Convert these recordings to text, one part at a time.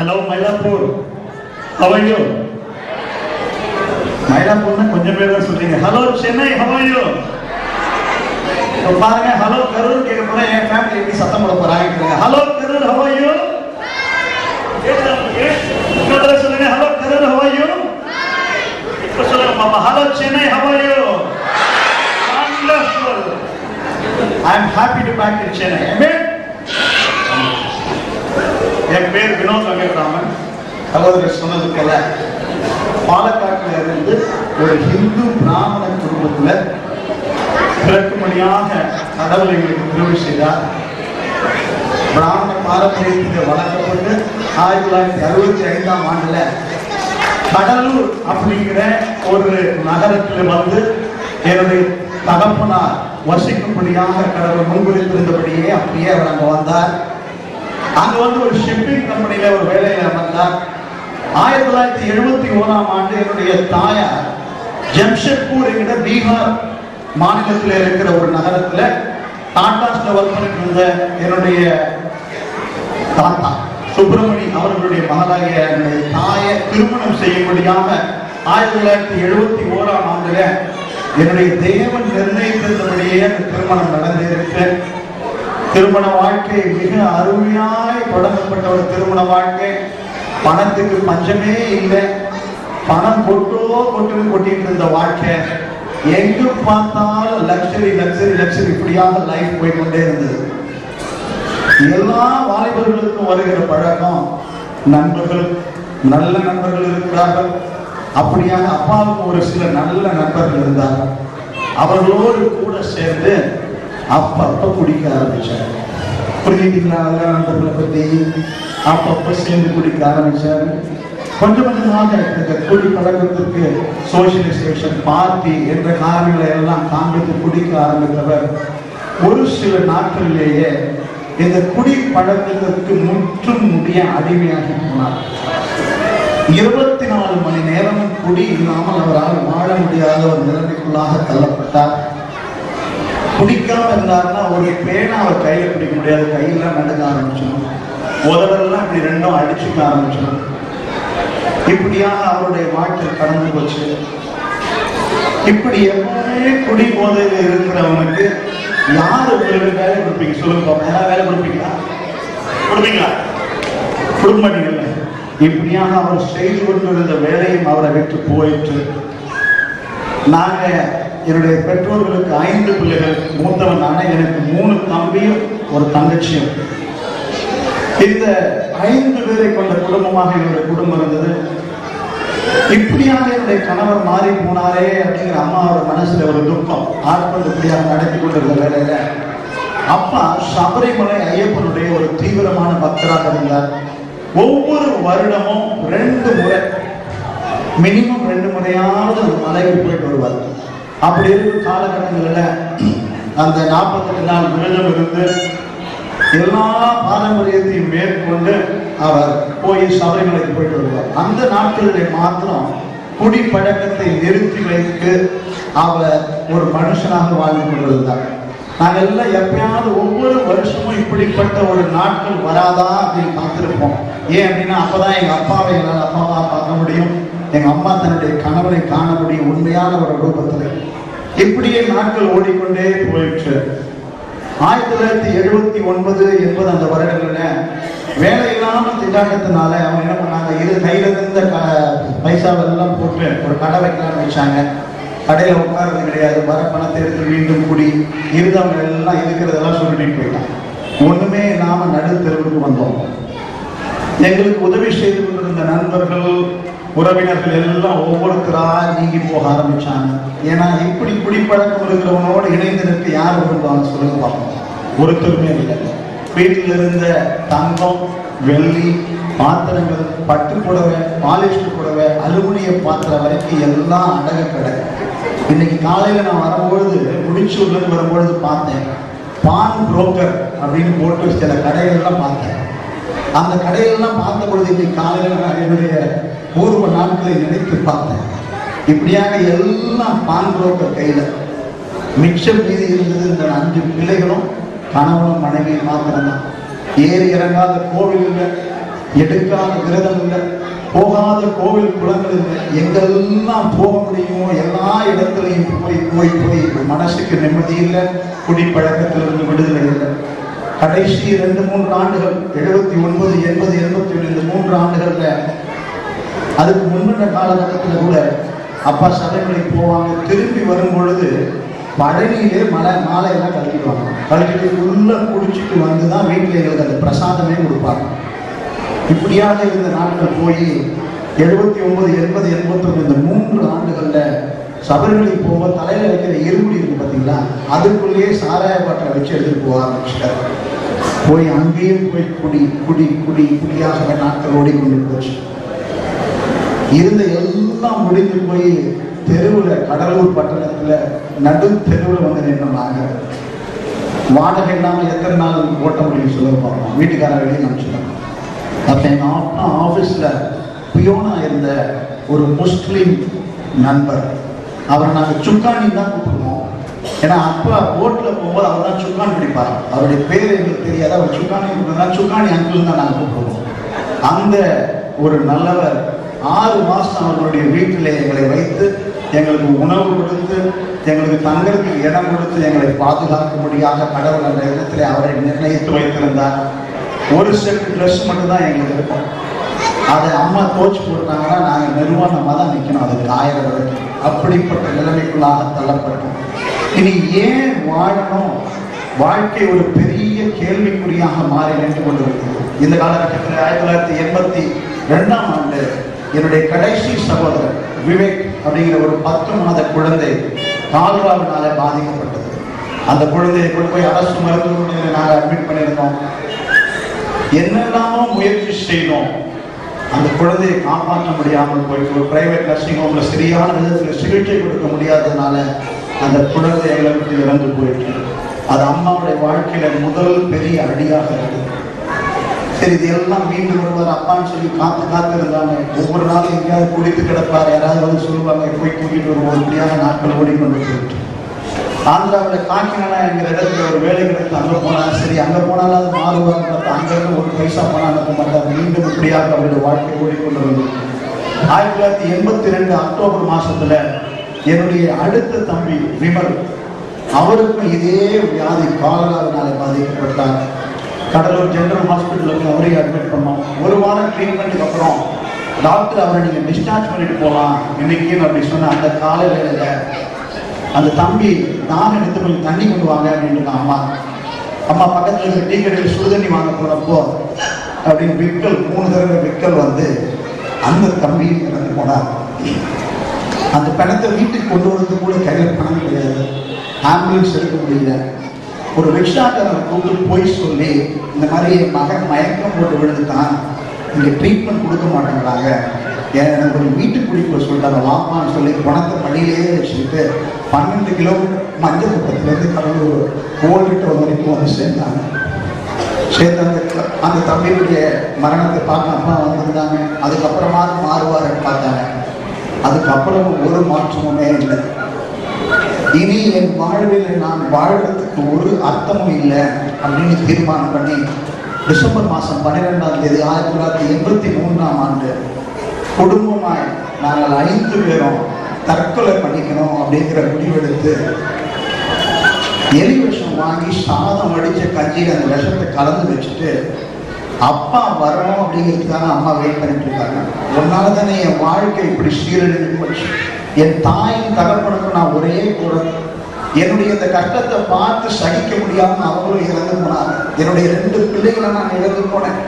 Hello, Mylapore. How are you? Mylapore கொஞ்சம் பேர் தான் சொல்றீங்க. Hello, Chennai. How are you? பாருங்க, ஹலோ கரூர் கேட்க போறேன். என் ஃபேமிலி எப்படி சத்தம் போட போறாங்க. Hello Karur, how are you? இன்னொரு சொல்லுங்க, hello Karur, how are you? இப்போ சொல்லுங்க பாப்பா, hello Chennai, how are you? Wonderful. I am happy to back in Chennai. Amen. என் பேர் வினோத் வெங்கட்ராமன். சகோதரர் சொன்னது போல பாலக்காட்டில் இருந்து ஒரு ஹிந்து பிராமண குடும்பத்தில் பிறக்கும்படியாக கடவுள் எங்களுக்கு திருவி செய்தார். பிராமண பாரம்பரியத்தில் வளர்க்கப்பட்டு 1965ஆம் ஆண்டுல கடலூர் அப்படிங்கிற ஒரு நகரத்தில் வந்து என்னுடைய தகப்பனார் வசிக்கும்படியாக கடவுள் முன்குறித்திருந்தபடியே அப்படியே அவர் அங்க வந்தார். அங்க வந்து ஒரு ஷிப்பிங் கம்பெனியில ஒரு வேலையில வந்தார். 1971ஆம் ஆண்டு என்னுடைய தாயார் ஜம்ஷெட்பூர் என்கிற பீகார் மாநிலத்தில் இருக்கிற ஒரு நகரத்துல டாடாஸ்ல ஒர்க் பண்ணிட்டு இருந்த என்னுடைய தாத்தா சுப்பிரமணி அவர்களுடைய மகளாகிய என்னுடைய தாயை திருமணம் செய்யும்படியாக 1971ஆம் ஆண்டுல என்னுடைய தேவன் நிர்ணயித்திருந்தபடியே அந்த திருமணம் நடந்திருக்கு. திருமண வாழ்க்கை மிக அருமையாய் தொடங்கப்பட்ட ஒரு திருமண வாழ்க்கை. பணத்துக்கு பஞ்சமே இல்லை. பணம் கொட்டிட்டு இருந்த வாழ்க்கை. எங்கு பார்த்தாலும் லக்ஸரி லக்ஸரி லக்ஸரி இப்படியாக லைஃப் போய்கொண்டே இருந்தது. எல்லா வாலிபர்களுக்கும் வருகிற பழக்கம், நண்பர்கள், நல்ல நண்பர்கள் இருக்கிறார்கள். அப்படியாக அப்பாவுக்கு ஒரு சில நல்ல நண்பர்கள் இருந்தார்கள். அவர்களோடு கூட சேர்ந்து அப்பப்ப குடிக்க ஆரம்பிச்சார். புரிஞ்சுட்டீங்களா? நல்ல நண்பர்களை பத்தி அப்பப்ப சேர்ந்து குடிக்க ஆரம்பிச்சார். கொஞ்சம் கொஞ்சமாக இந்த குடி பழக்கத்திற்கு சோசியலைசேஷன் பார்ட்டி என்ற காரணங்களை எல்லாம் காண்பித்து குடிக்க ஆரம்பித்தவர் ஒரு சில நாட்களிலேயே இந்த குடி பழக்கத்திற்கு முற்றும் முடிய அடிமையாகி போனார். 24 மணி நேரமும் குடி இல்லாமல் அவரால் வாழ முடியாத ஒரு நிலைமைக்குள்ளாக தள்ளப்பட்டார். குடிக்காம இருந்தாருன்னா ஒரு பேனா அவர் கையில பிடிக்க முடியாது. கையெல்லாம் நடுக்க ஆரம்பிச்சிடும். உதவெல்லாம் இப்படி ரெண்டும் அடிச்சுக்க ஆரம்பிச்சிடும். இப்படியாக அவருடைய வாழ்க்கை கடந்து போச்சு. இப்படி எப்பவுமே குடி போதையில இருக்கிறவனுக்கு யாரு உங்களுக்கு வேலை கொடுப்பீங்க? சொல்லுங்க, யாராவது வேலை கொடுப்பீங்களா? கொடுக்க மாட்டீங்கல்ல. இப்படியாக அவர் செய்து கொண்டிருந்த வேலையும் அவரை விட்டு போயிற்று. நாங்க என்னுடைய பெற்றோர்களுக்கு 5 பிள்ளைகள். மூத்தவன் நானே. எனக்கு 3 தம்பியும் ஒரு தங்கச்சியும். இந்த 5 பேரை கொண்ட குடும்பமாக என்னுடைய குடும்பம் இருந்தது. இப்படியாக என்னுடைய கணவர் மாறி போனாரே அப்படிங்கிற அம்மாவோட மனசுல ஒரு துக்கம். ஆட்கள் இப்படியாக நடத்தி கொண்டிருந்த வேலையில அப்பா சபரிமலை ஐயப்பனுடைய ஒரு தீவிரமான பக்தராக இருந்தார். ஒவ்வொரு வருடமும் 2 முறை, மினிமம் 2 முறையாவது அந்த மலைக்கு போயிட்டு வருவார். அப்படி இருக்கும் காலகட்டங்களில் அந்த 48 நாள் விரதம் இருந்து எல்லா பாரம்பரியத்தையும் மேற்கொண்டு அவர் போய் சபரிமலைக்கு போயிட்டு வருவார். அந்த நாட்களிலே மாத்திரம் குடி பழக்கத்தை நிறுத்தி வைத்து அவர் ஒரு மனுஷனாக வாழ்ந்து கொண்டிருந்தார். நாங்கள் எல்லாம் எப்பயாவது ஒவ்வொரு வருஷமும் இப்படிப்பட்ட ஒரு நாட்கள் வராதா அப்படின்னு பார்த்திருப்போம். ஏன் அப்படின்னா அப்பதான் எங்க அப்பாவை எங்களால் அப்பாவா பார்க்க முடியும். எங்க அம்மா தன்னுடைய கணவனை காண முடியும் உண்மையான ஒரு ரூபத்தில். இப்படியே நாட்கள் ஓடிக்கொண்டே போயிற்று. 1979 80 அந்த வருடங்களில் வேலை இல்லாமல் திண்டாட்டத்தினால அவங்க என்ன பண்ணாங்க, கையில இருந்த பைசாவெல்லாம் போட்டு ஒரு கடை வைக்கலாம்னு வச்சாங்க. கடையில் உட்கார்றது கிடையாது. வர பணத்தை எடுத்து மீண்டும் குடி. இருந்தவங்க எல்லாம் இருக்கிறதெல்லாம் சொல்லிட்டு போயிட்டாங்க. ஒண்ணுமே இல்லாம நடுத்தெருவுக்கு வந்தோம். எங்களுக்கு உதவி செய்து கொண்டிருந்த நண்பர்கள், உறவினர்கள் எல்லாம் ஒவ்வொருத்தரா நீங்கி போக ஆரம்பிச்சாங்க. ஏன்னா இப்படி குடிப்பழக்கம் இருக்கிறவனோடு இணைந்து நிற்க யார் விரும்புவாங்க சொல்லுங்க பார்ப்போம்? ஒருத்தருமே இல்லை. வீட்டில் இருந்த தங்கம், வெள்ளி, பாத்திரங்கள், பட்டு புடவை, பாலிஸ்டர் புடவை, அலுமினிய பாத்திரம் வரைக்கும் எல்லாம் அடகு கடை. இன்னைக்கு காலையில நான் வரும்பொழுது முடிச்சூர்ல இருந்து வரும்பொழுது பார்த்தேன், பான் புரோக்கர் அப்படின்னு போட்டு சில கடைகள்லாம் பார்த்தேன். அந்த கடைகள்லாம் பார்த்த பொழுது இன்னைக்கு காலையில நான் என்னுடைய பூர்வ நாட்களை நினைத்து பார்த்தேன். இப்படியாக எல்லாம் பான் புரோக்கர் கையில. மிச்சம் மீதி இருந்தது இந்த 5 பிள்ளைகளும் கணவனும் மனைவியும் மாத்திரம்தான். ஏறி இறங்காத கோவில் இல்லை, எடுக்காத விரதம் இல்லை, போகாத கோவில் குளங்கள் இல்லை. எங்கெல்லாம் போக முடியுமோ எல்லா இடத்துலையும் போய் போய் போய் மனசுக்கு நிம்மதி இல்லை, குடிப்பழக்கத்திலிருந்து விடுதலை இல்லை. கடைசி 2-3 ஆண்டுகள் 79, 80, 81 இந்த 3 ஆண்டுகள்ல, அதுக்கு முன்ன காலகட்டத்தில் கூட அப்பா சபைகளுக்கு போவாங்க. திரும்பி வரும் பொழுது பழனியிலே மாலையெல்லாம் கழட்டிடுவாங்க. கழட்டிட்டு உள்ள குடிச்சிட்டு வந்து தான் வீட்டில் எங்களுக்கு அந்த பிரசாதமே கொடுப்பாங்க. இப்படியாக இருந்த நாட்கள் போய் 79, 80, 81 இந்த 3 ஆண்டுகள்ல சபரிமலைக்கு போகும்போது தலையில வைக்கிற இருமுடி இருக்கு பார்த்தீங்களா, அதுக்குள்ளேயே சாராய பாட்டை வச்சு எடுத்துட்டு போக ஆரம்பிச்சிட்டாரு. போய் அங்கேயும் போய் குடி குடி குடி குடியாக நாட்கள் ஓடிக்கொண்டு போச்சு. இருந்த எல்லாம் முடிந்து போய் தெருவில், கடலூர் பட்டணத்துல நடு தெருவில் வந்து நின்றாங்க. வாடகை இல்லாமல் எத்தனை நாள் ஓட்ட முடியும் சொல்ல பார்ப்போம். வீட்டுக்கார வெளியே நினைச்சிட்டாங்க. அப்ப எங்க அப்பா ஆபீஸ்ல பியோனா இருந்த ஒரு முஸ்லிம் நண்பர், அவரை நாங்கள் சுக்கானி தான் கூப்பிடுவோம். ஏன்னா அப்பா போட்ல போகும்போது அவர் தான் சுக்கான் பிடிப்பார். அவருடைய பேர் எங்களுக்கு தெரியாது, அவர் சுக்கானி கூப்பிடுறா, சுக்கானி அங்கிள் தான் நாங்கள் கூப்பிடுவோம். அந்த ஒரு நல்லவர் 6 மாசம் அவர்களுடைய வீட்டிலே எங்களை வைத்து எங்களுக்கு உணவு கொடுத்து, எங்களுக்கு தங்கறதுக்கு இடம் கொடுத்து, எங்களை பாதுகாக்கும்படியாக கடவுள் அந்த இடத்துல அவரை நிர்ணயித்து வைத்திருந்தார். ஒரு செட் ட்ரெஸ் மட்டும் தான் எங்களுக்கு இருக்கும். அதை அம்மா தோச்சு போட்டாங்கன்னா நாங்கள் நிர்வாணமாக தான் நிற்கணும், அது காயிற வரைக்கும். அப்படிப்பட்ட நிலைமைக்குள்ளாக தள்ளப்பட்டோம். இனி ஏன் வாழணும்? வாழ்க்கை ஒரு பெரிய கேள்விக்குறியாக மாறி நின்று கொண்டிருக்கிறது. இந்த காலகட்டத்தில் 1982ஆம் ஆண்டு என்னுடைய கடைசி சகோதரர் விவேக் அப்படிங்கிற ஒரு 10 மாத குழந்தை கால்ராவினால பாதிக்கப்பட்டது. அந்த குழந்தையை கொண்டு போய் அரசு மருத்துவமனையில் நாங்கள் அட்மிட் பண்ணியிருந்தோம். என்னெல்லாமோ முயற்சி செய்தோம். அந்த குழந்தையை காப்பாற்ற முடியாமல் போயிட்டு ஒரு பிரைவேட் நர்சிங் ஹோம்ல சரியான விதத்தில் சிகிச்சை கொடுக்க முடியாததுனால அந்த குழந்தை எங்களுக்கு இறந்து போயிட்டு, அது அம்மாவுடைய வாழ்க்கையில முதல் பெரிய அடியாக இருந்தது. சரி, இது எல்லாம் மீண்டும் வருவார் அப்பான்னு சொல்லி காத்து இருந்தாங்க. ஒவ்வொரு நாளும் எங்கேயாவது குடித்து கிடப்பார், யாராவது வந்து சொல்லுவாங்க, போய் கூட்டிட்டு வருவோம். இப்படியாக நாட்கள் ஓடிக்கொண்டு போயிட்டு ஆந்திராவில் காக்கிநாடா என்கிற இடத்துல ஒரு வேலை கிடைத்து அங்கே போனார். சரி, அங்கே போனாலும் அது மாறுவாங்க, அங்கிருந்து ஒரு பைசா போனால் அனுப்ப மாட்டார். மீண்டும் இப்படியாக அவருடைய வாழ்க்கை ஓடிக்கொண்டு வந்தது. 1982 அக்டோபர் மாசத்துல என்னுடைய அடுத்த தம்பி விமல், அவருக்கும் இதே வியாதி காலராவினால பாதிக்கப்பட்டார். கடலூர் ஜெனரல் ஹாஸ்பிட்டலுக்கு அவரையும் அட்மிட் பண்ணோம். 1 வாரம் ட்ரீட்மெண்ட்டுக்கு அப்புறம் டாக்டர் அவரை நீங்கள் டிஸ்சார்ஜ் பண்ணிட்டு போகலாம் இன்னைக்குன்னு அப்படி சொன்ன அந்த கால வேளையில அந்த தம்பி நான் எடுத்து கொஞ்சம் தண்ணி கொண்டு வாங்க அப்படின்னு அம்மா பக்கத்தில் இருக்க டீ கடையில் சுடுதண்ணி வாங்க போனப்போ அப்படின்னு விக்கல் 3 தடவை விக்கல் வந்து அந்த தம்பி இறந்து போனார். அந்த பணத்தை வீட்டுக்கு கொண்டு வரது கூட கையில் பணம் கிடையாது, ஆம்புலன்ஸ் எடுக்க முடியல. ஒரு ரிக்ஷாக்காரரை கூப்பிட்டு போய் சொல்லி, இந்த மாதிரி என் மகன் மயக்கம் போட்டு விழுந்துட்டான், இங்கே ட்ரீட்மெண்ட் கொடுக்க மாட்டேங்கிறாங்க, எனக்கு ஒரு வீட்டுக்கு கூட்டிட்டு சொல்லிட்டாங்க வாப்பான்னு சொல்லி பணத்தை படியிலேயே வச்சுக்கிட்டு 12 கிலோமீட்டர் மஞ்சள் குப்பத்திலேருந்து கடலூர் ஓடிட்டு வரைக்கும் வந்து சேர்ந்தாங்க. சேர்ந்து அந்த தம்பியுடைய மரணத்தை பார்க்க அப்பா வந்திருந்தாங்க. அதுக்கப்புறமா மாறுவாருன்னு பார்த்தாங்க. அதுக்கப்புறம் ஒரு மாற்றமுமே இல்லை. இனி என் வாழ்வில் நான் வாழ்றதுக்கு ஒரு அர்த்தமும் இல்லை அப்படின்னு தீர்மானம் பண்ணி டிசம்பர் மாதம் 12ஆம் தேதி 1983ஆம் ஆண்டு குடும்பமாய் நாங்கள் 5 பேரும் தற்கொலை பண்ணிக்கணும் அப்படிங்கிற முடிவெடுத்து எலி விஷம் வாங்கி சாதம் வடிச்ச கஞ்சியில் அந்த விஷத்தை கலந்து வச்சுட்டு அப்பா வரணும் அப்படிங்கிறதுக்காக அம்மா வெயிட் பண்ணிட்டு இருக்காங்க. ஒன்னால தானே என் வாழ்க்கை இப்படி சீரழிஞ்சு போச்சு. என் தாயின் தகப்பனுக்கு நான் ஒரே கூட என்னுடைய இந்த கஷ்டத்தை பார்த்து சகிக்க முடியாம அவங்களும் இறந்து போனாங்க. என்னுடைய 2 பிள்ளைகளை நான் இறந்து போனேன்.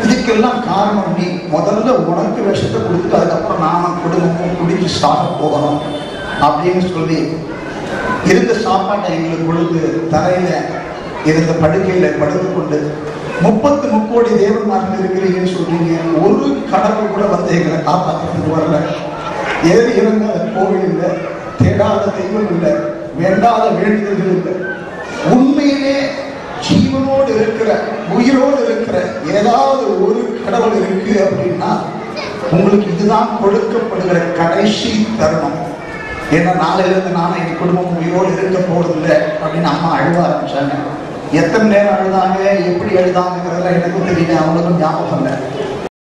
இதுக்கெல்லாம் காரணம் நீ. முதல்ல உனக்கு விஷத்தை கொடுத்துட்டு அதுக்கப்புறம் நானும் குடும்பமும் குடிச்சு சாப்பிட போகணும் அப்படின்னு சொல்லி இருந்த சாப்பாட்டை எங்களுக்கு பொழுது தரையில இருந்த படுக்கையில படுத்து கொண்டு 30 முக்கோடி தேவன்மார்கள் இருக்கிறீங்கன்னு சொல்றீங்க, ஒரு கடவுள் கூட வந்து எங்களை காப்பாற்றுறதுக்கு வரல. ஏறி இறங்காத கோவில் இல்லை, தேடாத தெய்வம் இல்லை, வேண்டாத வேண்டுதல்கள் இல்லை. உண்மையிலே ஜீவனோடு இருக்கிற உயிரோடு இருக்கிற ஏதாவது ஒரு கடவுள் இருக்கு அப்படின்னா உங்களுக்கு இதுதான் கொடுக்கப்படுகிற கடைசி தருணம். ஏன்னா நாளையிலிருந்து நானும் என் குடும்பம் உயிரோடு இருக்க போறதில்லை அப்படின்னு அம்மா அழுவ ஆரம்பிச்சாங்க. எத்தனை நேரம் அழுதாங்க, எப்படி அழுதாங்கிறதெல்லாம் எனக்கும் தெரியல, அவங்களுக்கும் ஞாபகம் இல்லை.